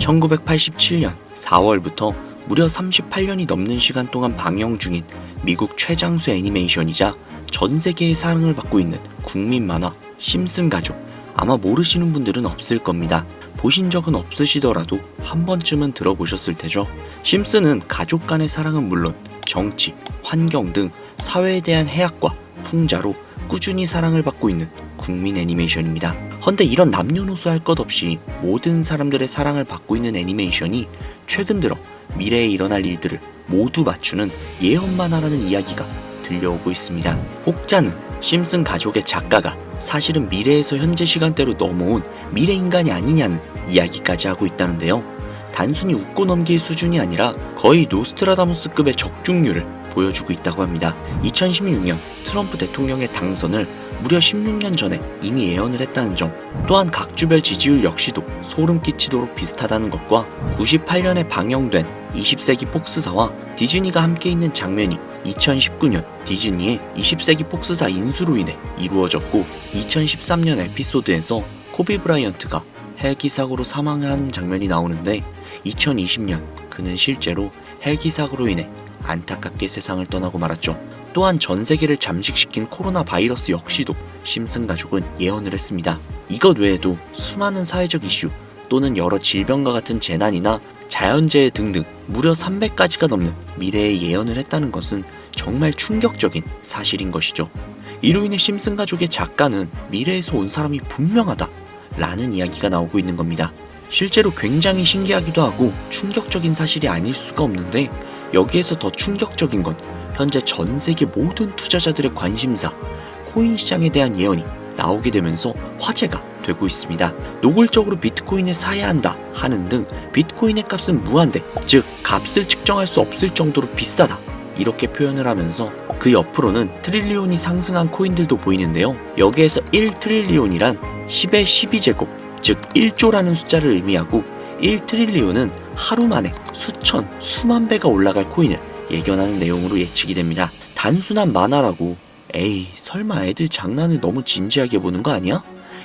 1987년 4월부터 무려 38년이 넘는 시간 동안 방영 중인 미국 최장수 애니메이션이자 전 세계의 사랑을 받고 있는 국민 만화 심슨 가족. 아마 모르시는 분들은 없을 겁니다. 보신 적은 없으시더라도 한 번쯤은 들어보셨을 테죠. 심슨은 가족 간의 사랑은 물론 정치, 환경 등 사회에 대한 해악과 풍자로 꾸준히 사랑을 받고 있는 국민 애니메이션입니다. 헌데 이런 남녀노소 할 것 없이 모든 사람들의 사랑을 받고 있는 애니메이션이 최근 들어 미래에 일어날 일들을 모두 맞추는 예언 만화라는 이야기가 들려오고 있습니다. 혹자는 심슨 가족의 작가가 사실은 미래에서 현재 시간대로 넘어온 미래인간이 아니냐는 이야기까지 하고 있다는데요. 단순히 웃고 넘길 수준이 아니라 거의 노스트라다무스급의 적중률을 보여주고 있다고 합니다. 2016년 트럼프 대통령의 당선을 무려 16년 전에 이미 예언을 했다는 점, 또한 각 주별 지지율 역시도 소름 끼치도록 비슷하다는 것과 98년에 방영된 20세기 폭스사와 디즈니가 함께 있는 장면이 2019년 디즈니의 20세기 폭스사 인수로 인해 이루어졌고, 2013년 에피소드에서 코비 브라이언트가 헬기 사고로 사망을 하는 장면이 나오는데, 2020년 그는 실제로 헬기 사고로 인해 안타깝게 세상을 떠나고 말았죠. 또한 전 세계를 잠식시킨 코로나 바이러스 역시도 심슨 가족은 예언을 했습니다. 이것 외에도 수많은 사회적 이슈 또는 여러 질병과 같은 재난이나 자연재해 등등 무려 300가지가 넘는 미래의 예언을 했다는 것은 정말 충격적인 사실인 것이죠. 이로 인해 심슨 가족의 작가는 미래에서 온 사람이 분명하다 라는 이야기가 나오고 있는 겁니다. 실제로 굉장히 신기하기도 하고 충격적인 사실이 아닐 수가 없는데, 여기에서 더 충격적인 건 현재 전 세계 모든 투자자들의 관심사, 코인 시장에 대한 예언이 나오게 되면서 화제가 되고 있습니다. 노골적으로 비트코인을 사야 한다 하는 등 비트코인의 값은 무한대, 즉 값을 측정할 수 없을 정도로 비싸다, 이렇게 표현을 하면서 그 옆으로는 트릴리온이 상승한 코인들도 보이는데요. 여기에서 1트릴리온이란 10의 12제곱, 즉 1조라는 숫자를 의미하고, 1트릴리온은 하루 만에 수천, 수만 배가 올라갈 코인을 예견하는 내용으로 예측이 됩니다. 단순한 만화라고 에이 설마 애들 장난을 너무 진지하게 보는 거 아니야?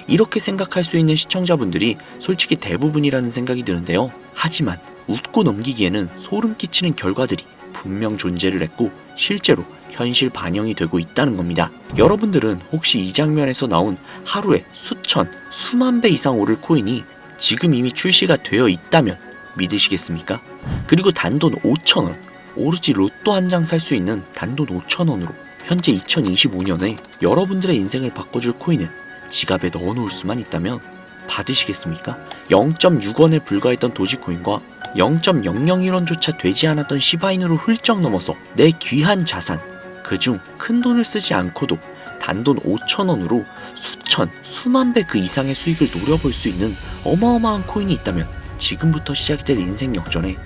이렇게 생각할 수 있는 시청자분들이 솔직히 대부분이라는 생각이 드는데요. 하지만 웃고 넘기기에는 소름 끼치는 결과들이 분명 존재를 했고 실제로 현실 반영이 되고 있다는 겁니다. 여러분들은 혹시 이 장면에서 나온 하루에 수천, 수만 배 이상 오를 코인이 지금 이미 출시가 되어 있다면 믿으시겠습니까? 그리고 단돈 5,000원, 오로지 로또 한 장 살 수 있는 단돈 5,000원으로 현재 2025년에 여러분들의 인생을 바꿔줄 코인을 지갑에 넣어놓을 수만 있다면 받으시겠습니까? 0.6원에 불과했던 도지코인과 0.001원조차 되지 않았던 시바인으로 훌쩍 넘어서 내 귀한 자산, 그중 큰 돈을 쓰지 않고도 단돈 5,000원으로 수천, 수만 배 그 이상의 수익을 노려볼 수 있는 어마어마한 코인이 있다면 지금부터 시작이 될 인생 역전에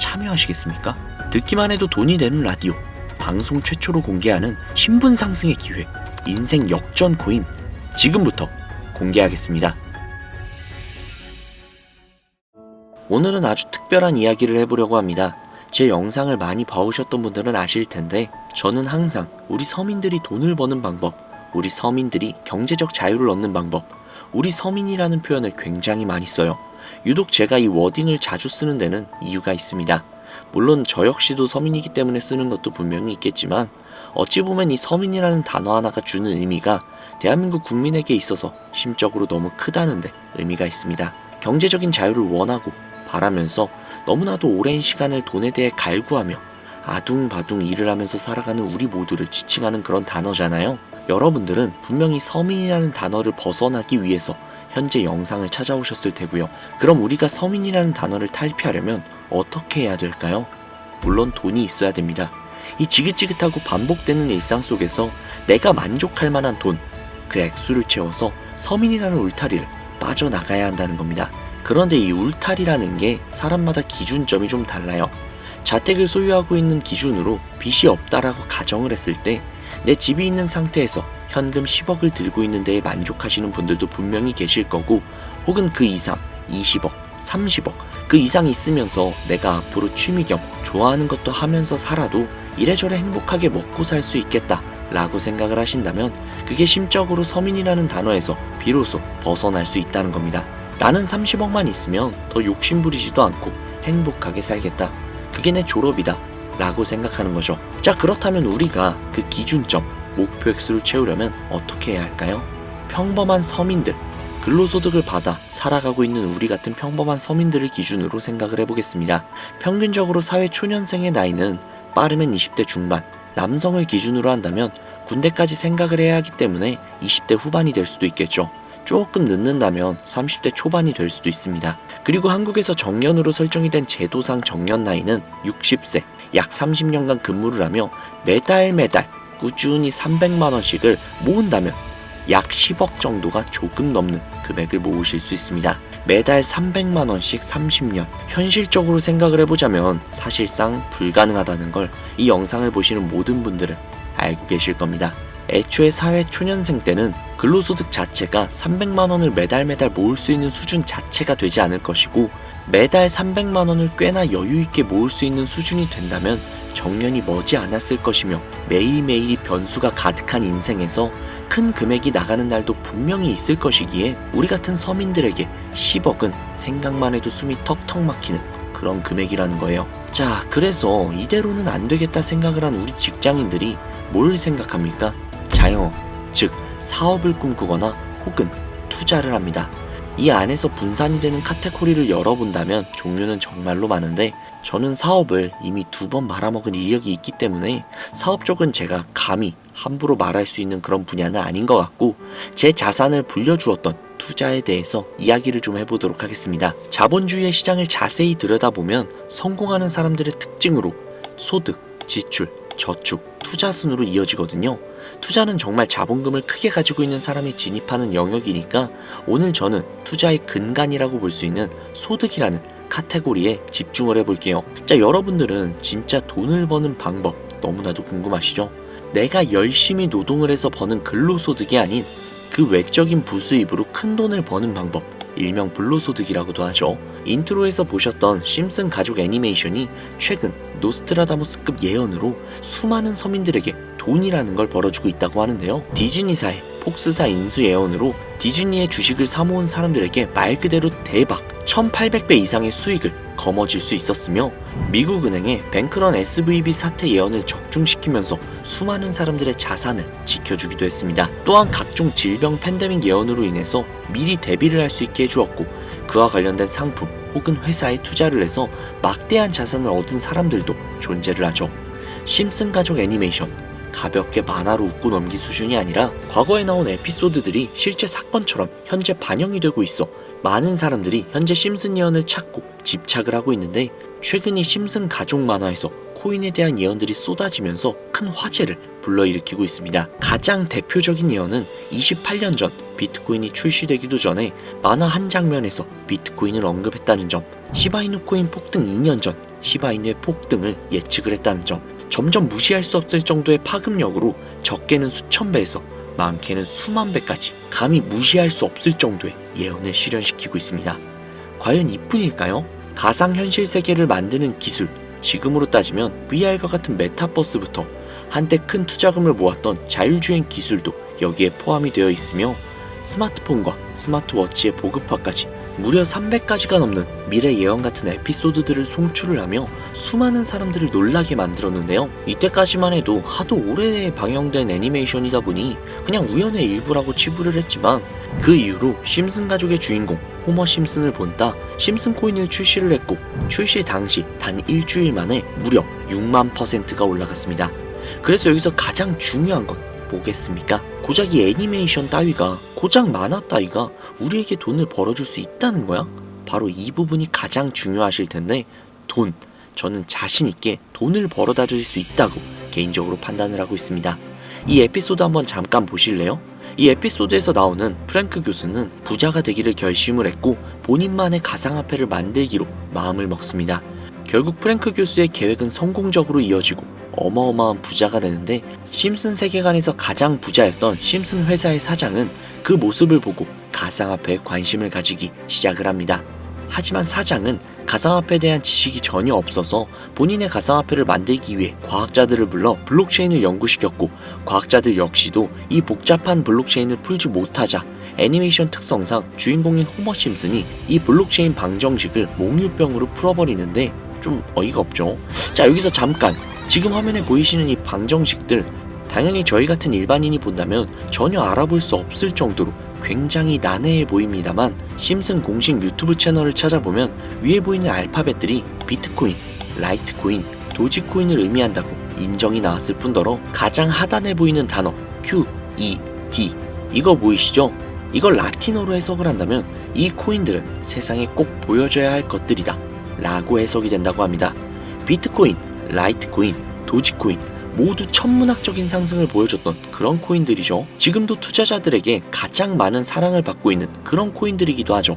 참여하시겠습니까? 듣기만 해도 돈이 되는 라디오, 방송 최초로 공개하는 신분 상승의 기회, 인생 역전 코인, 지금부터 공개하겠습니다. 오늘은 아주 특별한 이야기를 해보려고 합니다. 제 영상을 많이 봐오셨던 분들은 아실 텐데, 저는 항상 우리 서민들이 돈을 버는 방법, 우리 서민들이 경제적 자유를 얻는 방법, 우리 서민이라는 표현을 굉장히 많이 써요. 유독 제가 이 워딩을 자주 쓰는 데는 이유가 있습니다. 물론 저 역시도 서민이기 때문에 쓰는 것도 분명히 있겠지만, 어찌 보면 이 서민이라는 단어 하나가 주는 의미가 대한민국 국민에게 있어서 심적으로 너무 크다는 데 의미가 있습니다. 경제적인 자유를 원하고 바라면서 너무나도 오랜 시간을 돈에 대해 갈구하며 아둥바둥 일을 하면서 살아가는 우리 모두를 지칭하는 그런 단어잖아요. 여러분들은 분명히 서민이라는 단어를 벗어나기 위해서 현재 영상을 찾아오셨을 테고요. 그럼 우리가 서민이라는 단어를 탈피하려면 어떻게 해야 될까요? 물론 돈이 있어야 됩니다. 이 지긋지긋하고 반복되는 일상 속에서 내가 만족할 만한 돈, 그 액수를 채워서 서민이라는 울타리를 빠져나가야 한다는 겁니다. 그런데 이 울타리라는 게 사람마다 기준점이 좀 달라요. 자택을 소유하고 있는 기준으로 빚이 없다라고 가정을 했을 때 내 집이 있는 상태에서 현금 10억을 들고 있는 데에 만족하시는 분들도 분명히 계실 거고, 혹은 그 이상 20억, 30억 그 이상 있으면서 내가 앞으로 취미 겸 좋아하는 것도 하면서 살아도 이래저래 행복하게 먹고 살 수 있겠다 라고 생각을 하신다면, 그게 심적으로 서민이라는 단어에서 비로소 벗어날 수 있다는 겁니다. 나는 30억만 있으면 더 욕심부리지도 않고 행복하게 살겠다. 그게 내 졸업이다. 라고 생각하는 거죠. 자, 그렇다면 우리가 그 기준점, 목표 액수를 채우려면 어떻게 해야 할까요? 평범한 서민들, 근로소득을 받아 살아가고 있는 우리 같은 평범한 서민들을 기준으로 생각을 해보겠습니다. 평균적으로 사회 초년생의 나이는 빠르면 20대 중반, 남성을 기준으로 한다면 군대까지 생각을 해야 하기 때문에 20대 후반이 될 수도 있겠죠. 조금 늦는다면 30대 초반이 될 수도 있습니다. 그리고 한국에서 정년으로 설정이 된 제도상 정년 나이는 60세, 약 30년간 근무를 하며 매달 꾸준히 300만원씩을 모은다면 약 10억 정도가 조금 넘는 금액을 모으실 수 있습니다. 매달 300만원씩 30년. 현실적으로 생각을 해보자면 사실상 불가능하다는 걸 이 영상을 보시는 모든 분들은 알고 계실 겁니다. 애초에 사회 초년생 때는 근로소득 자체가 300만원을 매달 모을 수 있는 수준 자체가 되지 않을 것이고, 매달 300만원을 꽤나 여유있게 모을 수 있는 수준이 된다면 정년이 머지 않았을 것이며, 매일매일이 변수가 가득한 인생에서 큰 금액이 나가는 날도 분명히 있을 것이기에 우리 같은 서민들에게 10억은 생각만 해도 숨이 턱턱 막히는 그런 금액이라는 거예요. 자, 그래서 이대로는 안 되겠다 생각을 한 우리 직장인들이 뭘 생각합니까? 자영업, 즉 사업을 꿈꾸거나 혹은 투자를 합니다. 이 안에서 분산이 되는 카테고리를 열어본다면 종류는 정말로 많은데, 저는 사업을 이미 2번 말아먹은 이력이 있기 때문에 사업 쪽은 제가 감히 함부로 말할 수 있는 그런 분야는 아닌 것 같고, 제 자산을 불려주었던 투자에 대해서 이야기를 좀 해보도록 하겠습니다. 자본주의의 시장을 자세히 들여다보면 성공하는 사람들의 특징으로 소득, 지출, 저축, 투자 순으로 이어지거든요. 투자는 정말 자본금을 크게 가지고 있는 사람이 진입하는 영역이니까 오늘 저는 투자의 근간이라고 볼 수 있는 소득이라는 카테고리에 집중을 해볼게요. 자, 여러분들은 진짜 돈을 버는 방법 너무나도 궁금하시죠? 내가 열심히 노동을 해서 버는 근로소득이 아닌 그 외적인 부수입으로 큰 돈을 버는 방법, 일명 불로소득이라고도 하죠. 인트로에서 보셨던 심슨 가족 애니메이션이 최근 노스트라다무스급 예언으로 수많은 서민들에게 돈이라는 걸 벌어주고 있다고 하는데요. 디즈니사의 폭스사 인수 예언으로 디즈니의 주식을 사모은 사람들에게 말 그대로 대박 1800배 이상의 수익을 거머쥘 수 있었으며, 미국은행의 뱅크런 SVB 사태 예언을 적중시키면서 수많은 사람들의 자산을 지켜주기도 했습니다. 또한 각종 질병 팬데믹 예언으로 인해서 미리 대비를 할 수 있게 해주었고, 그와 관련된 상품 혹은 회사에 투자를 해서 막대한 자산을 얻은 사람들도 존재를 하죠. 심슨 가족 애니메이션, 가볍게 만화로 웃고 넘길 수준이 아니라 과거에 나온 에피소드들이 실제 사건처럼 현재 반영이 되고 있어 많은 사람들이 현재 심슨 예언을 찾고 집착을 하고 있는데, 최근 이 심슨 가족 만화에서 코인에 대한 예언들이 쏟아지면서 큰 화제를 불러일으키고 있습니다. 가장 대표적인 예언은 28년 전 비트코인이 출시되기도 전에 만화 한 장면에서 비트코인을 언급했다는 점, 시바이누 코인 폭등 2년 전 시바이누의 폭등을 예측을 했다는 점, 점점 무시할 수 없을 정도의 파급력으로 적게는 수천 배에서 많게는 수만 배까지 감히 무시할 수 없을 정도의 예언을 실현시키고 있습니다. 과연 이뿐일까요? 가상현실 세계를 만드는 기술, 지금으로 따지면 VR과 같은 메타버스부터 한때 큰 투자금을 모았던 자율주행 기술도 여기에 포함이 되어 있으며, 스마트폰과 스마트워치의 보급화까지 무려 300가지가 넘는 미래 예언 같은 에피소드들을 송출을 하며 수많은 사람들을 놀라게 만들었는데요. 이때까지만 해도 하도 오래 방영된 애니메이션이다 보니 그냥 우연의 일부라고 치부를 했지만, 그 이후로 심슨 가족의 주인공 호머 심슨을 본따 심슨 코인을 출시를 했고, 출시 당시 단 일주일 만에 무려 6만%가 올라갔습니다. 그래서 여기서 가장 중요한 건 뭐겠습니까? 고작 이 애니메이션 따위가, 고작 만화 따위가 우리에게 돈을 벌어줄 수 있다는 거야? 바로 이 부분이 가장 중요하실 텐데, 돈, 저는 자신있게 돈을 벌어다 줄 수 있다고 개인적으로 판단을 하고 있습니다. 이 에피소드 한번 잠깐 보실래요? 이 에피소드에서 나오는 프랭크 교수는 부자가 되기를 결심을 했고 본인만의 가상화폐를 만들기로 마음을 먹습니다. 결국 프랭크 교수의 계획은 성공적으로 이어지고 어마어마한 부자가 되는데, 심슨 세계관에서 가장 부자였던 심슨 회사의 사장은 그 모습을 보고 가상화폐에 관심을 가지기 시작을 합니다. 하지만 사장은 가상화폐에 대한 지식이 전혀 없어서 본인의 가상화폐를 만들기 위해 과학자들을 불러 블록체인을 연구시켰고, 과학자들 역시도 이 복잡한 블록체인을 풀지 못하자 애니메이션 특성상 주인공인 호머 심슨이 이 블록체인 방정식을 몽유병으로 풀어버리는데 좀 어이가 없죠. 자, 여기서 잠깐, 지금 화면에 보이시는 이 방정식들 당연히 저희 같은 일반인이 본다면 전혀 알아볼 수 없을 정도로 굉장히 난해해 보입니다만, 심슨 공식 유튜브 채널을 찾아보면 위에 보이는 알파벳들이 비트코인, 라이트코인, 도지코인을 의미한다고 인정이 나왔을 뿐더러 가장 하단에 보이는 단어 Q, E, D, 이거 보이시죠? 이걸 라틴어로 해석을 한다면 이 코인들은 세상에 꼭 보여줘야 할 것들이다 라고 해석이 된다고 합니다. 비트코인, 라이트코인, 도지코인 모두 천문학적인 상승을 보여줬던 그런 코인들이죠. 지금도 투자자들에게 가장 많은 사랑을 받고 있는 그런 코인들이기도 하죠.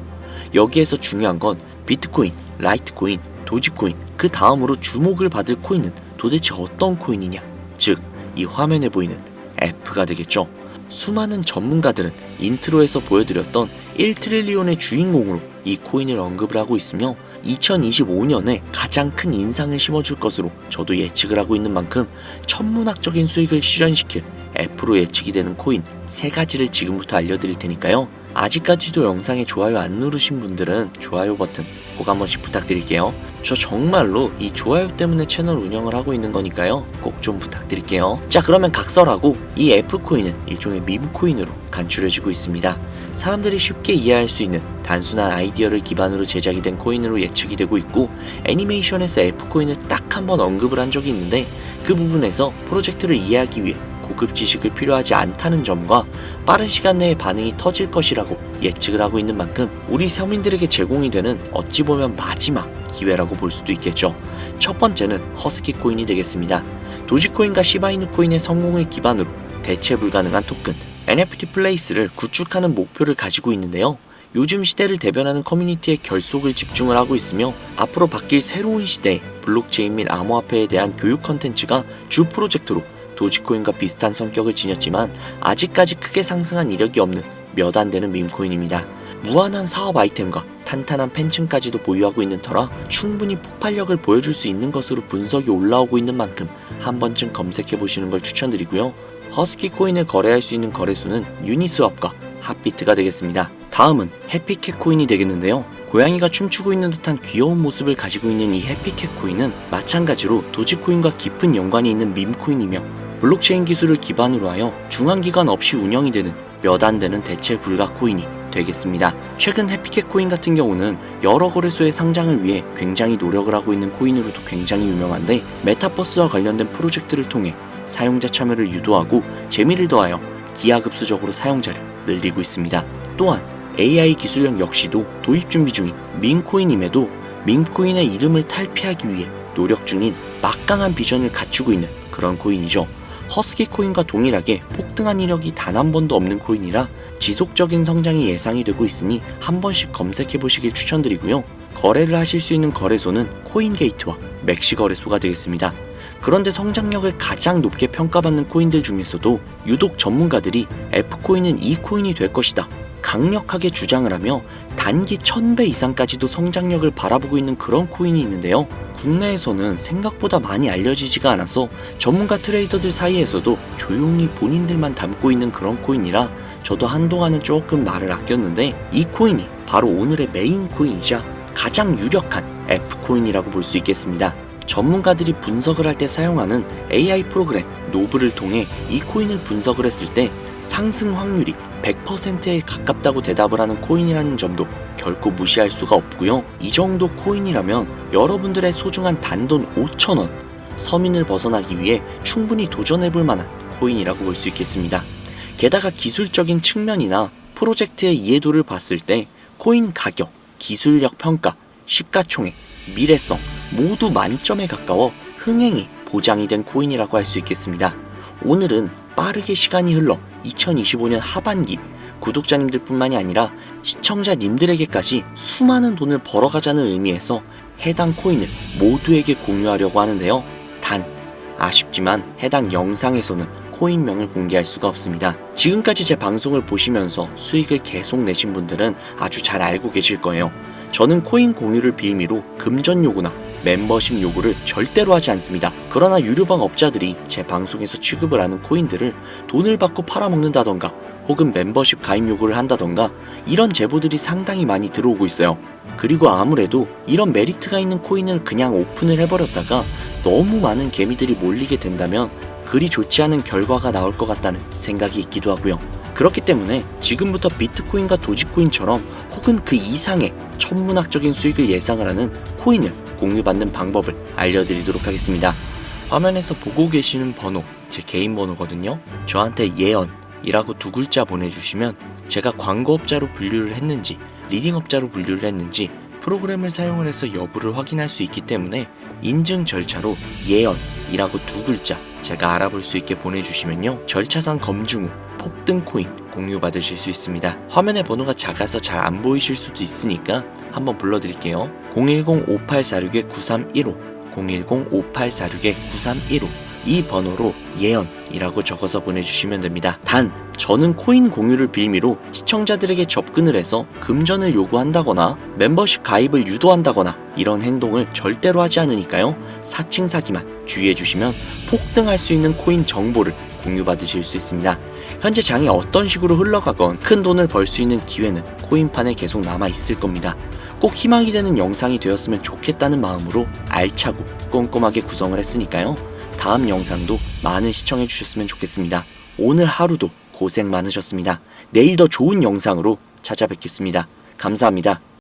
여기에서 중요한 건 비트코인, 라이트코인, 도지코인, 그 다음으로 주목을 받을 코인은 도대체 어떤 코인이냐, 즉 이 화면에 보이는 F가 되겠죠. 수많은 전문가들은 인트로에서 보여드렸던 1트릴리온의 주인공으로 이 코인을 언급을 하고 있으며 2025년에 가장 큰 인상을 심어줄 것으로 저도 예측을 하고 있는 만큼 천문학적인 수익을 실현시킬 F로 예측이 되는 코인 3가지를 지금부터 알려드릴 테니까요. 아직까지도 영상에 좋아요 안 누르신 분들은 좋아요 버튼 꼭 한 번씩 부탁드릴게요. 저 정말로 이 좋아요 때문에 채널 운영을 하고 있는 거니까요. 꼭 좀 부탁드릴게요. 자, 그러면 각설하고 이 F코인은 일종의 밈코인으로 간추려지고 있습니다. 사람들이 쉽게 이해할 수 있는 단순한 아이디어를 기반으로 제작이 된 코인으로 예측이 되고 있고, 애니메이션에서 F코인을 딱 한 번 언급을 한 적이 있는데 그 부분에서 프로젝트를 이해하기 위해 고급 지식을 필요하지 않다는 점과 빠른 시간 내에 반응이 터질 것이라고 예측을 하고 있는 만큼 우리 서민들에게 제공이 되는 어찌 보면 마지막 기회라고 볼 수도 있겠죠. 첫 번째는 허스키 코인이 되겠습니다. 도지코인과 시바이누 코인의 성공을 기반으로 대체 불가능한 토큰 NFT 플레이스를 구축하는 목표를 가지고 있는데요. 요즘 시대를 대변하는 커뮤니티의 결속을 집중을 하고 있으며 앞으로 바뀔 새로운 시대의 블록체인 및 암호화폐에 대한 교육 컨텐츠가 주 프로젝트로 도지코인과 비슷한 성격을 지녔지만 아직까지 크게 상승한 이력이 없는 몇 안 되는 밈코인입니다. 무한한 사업 아이템과 탄탄한 팬층까지도 보유하고 있는 터라 충분히 폭발력을 보여줄 수 있는 것으로 분석이 올라오고 있는 만큼 한 번쯤 검색해보시는 걸 추천드리고요. 허스키 코인을 거래할 수 있는 거래소는 유니스왑과 핫비트가 되겠습니다. 다음은 해피캣 코인이 되겠는데요. 고양이가 춤추고 있는 듯한 귀여운 모습을 가지고 있는 이 해피캣 코인은 마찬가지로 도지코인과 깊은 연관이 있는 밈코인이며 블록체인 기술을 기반으로 하여 중앙기관 없이 운영이 되는 몇 안 되는 대체 불가 코인이 되겠습니다. 최근 해피캣 코인 같은 경우는 여러 거래소의 상장을 위해 굉장히 노력을 하고 있는 코인으로도 굉장히 유명한데, 메타버스와 관련된 프로젝트를 통해 사용자 참여를 유도하고 재미를 더하여 기하급수적으로 사용자를 늘리고 있습니다. 또한 AI 기술력 역시도 도입 준비 중인 밈코인임에도 밈코인의 이름을 탈피하기 위해 노력 중인 막강한 비전을 갖추고 있는 그런 코인이죠. 허스키 코인과 동일하게 폭등한 이력이 단 한 번도 없는 코인이라 지속적인 성장이 예상이 되고 있으니 한 번씩 검색해 보시길 추천드리고요. 거래를 하실 수 있는 거래소는 코인게이트와 맥시 거래소가 되겠습니다. 그런데 성장력을 가장 높게 평가받는 코인들 중에서도 유독 전문가들이 F코인은 이 코인이 될 것이다 강력하게 주장을 하며 단기 1000배 이상까지도 성장력을 바라보고 있는 그런 코인이 있는데요. 국내에서는 생각보다 많이 알려지지가 않아서 전문가 트레이더들 사이에서도 조용히 본인들만 담고 있는 그런 코인이라 저도 한동안은 조금 말을 아꼈는데, 이 코인이 바로 오늘의 메인 코인이자 가장 유력한 F코인이라고 볼 수 있겠습니다. 전문가들이 분석을 할 때 사용하는 AI 프로그램 노브를 통해 이 코인을 분석을 했을 때 상승 확률이 100%에 가깝다고 대답을 하는 코인이라는 점도 결코 무시할 수가 없고요. 이 정도 코인이라면 여러분들의 소중한 단돈 5,000원, 서민을 벗어나기 위해 충분히 도전해볼 만한 코인이라고 볼 수 있겠습니다. 게다가 기술적인 측면이나 프로젝트의 이해도를 봤을 때 코인 가격, 기술력 평가, 시가총액, 미래성 모두 만점에 가까워 흥행이 보장이 된 코인이라고 할 수 있겠습니다. 오늘은 빠르게 시간이 흘러 2025년 하반기 구독자님들 뿐만이 아니라 시청자님들에게까지 수많은 돈을 벌어가자는 의미에서 해당 코인을 모두에게 공유하려고 하는데요. 단 아쉽지만 해당 영상에서는 코인명을 공개할 수가 없습니다. 지금까지 제 방송을 보시면서 수익을 계속 내신 분들은 아주 잘 알고 계실 거예요. 저는 코인 공유를 빌미로 금전 요구나 멤버십 요구를 절대로 하지 않습니다. 그러나 유료방 업자들이 제 방송에서 취급을 하는 코인들을 돈을 받고 팔아먹는다던가 혹은 멤버십 가입 요구를 한다던가 이런 제보들이 상당히 많이 들어오고 있어요. 그리고 아무래도 이런 메리트가 있는 코인을 그냥 오픈을 해버렸다가 너무 많은 개미들이 몰리게 된다면 그리 좋지 않은 결과가 나올 것 같다는 생각이 있기도 하고요. 그렇기 때문에 지금부터 비트코인과 도지코인처럼 혹은 그 이상의 천문학적인 수익을 예상을 하는 코인을 공유받는 방법을 알려드리도록 하겠습니다. 화면에서 보고 계시는 번호, 제 개인 번호거든요. 저한테 예언이라고 2글자 보내주시면 제가 광고업자로 분류를 했는지 리딩업자로 분류를 했는지 프로그램을 사용을 해서 여부를 확인할 수 있기 때문에 인증 절차로 예언이라고 2글자 제가 알아볼 수 있게 보내주시면요, 절차상 검증 후 폭등 코인 공유받으실 수 있습니다. 화면에 번호가 작아서 잘 안 보이실 수도 있으니까 한번 불러드릴게요. 010-5846-9315 010-5846-9315 이 번호로 예언이라고 적어서 보내주시면 됩니다. 단 저는 코인 공유를 빌미로 시청자들에게 접근을 해서 금전을 요구한다거나 멤버십 가입을 유도한다거나 이런 행동을 절대로 하지 않으니까요, 사칭 사기만 주의해 주시면 폭등할 수 있는 코인 정보를 공유받으실 수 있습니다. 현재 장이 어떤 식으로 흘러가건 큰 돈을 벌 수 있는 기회는 코인판에 계속 남아 있을 겁니다. 꼭 희망이 되는 영상이 되었으면 좋겠다는 마음으로 알차고 꼼꼼하게 구성을 했으니까요, 다음 영상도 많은 시청해 주셨으면 좋겠습니다. 오늘 하루도 고생 많으셨습니다. 내일 더 좋은 영상으로 찾아뵙겠습니다. 감사합니다.